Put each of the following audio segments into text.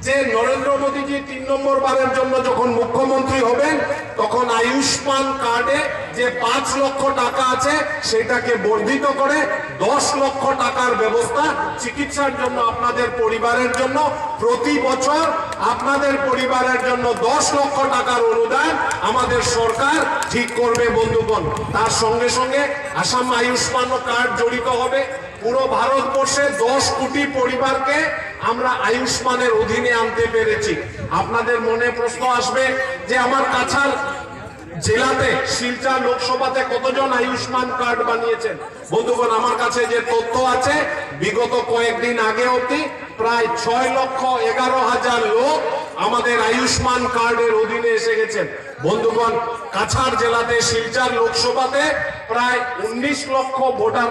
যে নরেন্দ্র মোদীজি 3 নম্বর বারের জন্য যখন মুখ্যমন্ত্রী হবেন তখন আয়ুষ্মান কার্ডে যে 5 লক্ষ টাকা আছে সেটাকে বর্ধিত করে 10 লক্ষ টাকার ব্যবস্থা চিকিৎসার জন্য আপনাদের পরিবারের জন্য প্রতি বছর আপনাদের পরিবারের জন্য 10 লক্ষ টাকার অনুদান আমাদের সরকার ঠিক করবে বন্ধুগণ। তার সঙ্গে সঙ্গে আসাম আয়ুষ্মান কার্ড জড়িত হবে। পুরো ভারতবর্ষে 10 কোটি পরিবারকে আমরা আয়ুষ্মানের অধীনে আনতে পেরেছি। আপনাদের মনে প্রশ্ন আসবে যে আমার কাছাড় জেলাতে শিলচর লোকসভাতে কতজন আয়ুষ্মান কার্ড বানিয়েছেন। বন্ধুগণ, আমার কাছে যে তথ্য আছে বিগত কয়েকদিন আগে অবধি প্রায় 6,11,000 লোক আমাদের আয়ুষ্মান কার্ডের অধীনে এসে গেছেন। বন্ধুগণ, কাছাড় জেলাতে শিলচর লোকসভাতে প্রায় 19 লক্ষ ভোটার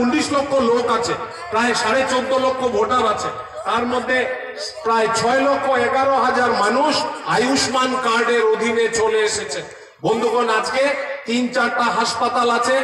19 লক্ষ লোক আছে, প্রায় 14.5 লক্ষ ভোটার আছে। তার মধ্যে প্রায় 6,11,000 মানুষ আয়ুষ্মান কার্ডের অধীনে চলে এসেছে। বন্ধুগণ, আজকে 3-4টা হাসপাতাল আছে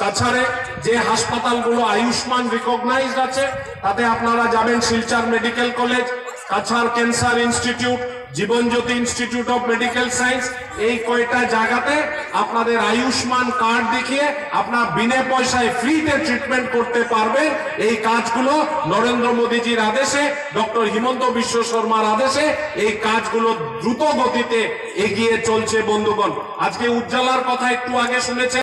কাছাড়ে, যে হাসপাতালগুলো আয়ুষ্মান রিকগনাইজড আছে তাতে আপনারা যাবেন Silchar medical college, Cachar cancer institute, Jibanjyoti institute of medical science. এই কয়টা জায়গাতে আপনাদের আয়ুষ্মান কার্ড দেখিয়ে আপনার বিনা পয়সায় ফ্রিতে ট্রিটমেন্ট করতে পারবেন। এই কাজগুলো নরেন্দ্র মোদীজির আদেশে, ডক্টর হিমন্ত বিশ্ব শর্মার আদেশে এই কাজগুলো দ্রুত গতিতে এগিয়ে চলছে। বন্ধুগণ, আজকে উজ্জ্বলার কথা একটু আগে শুনেছেন।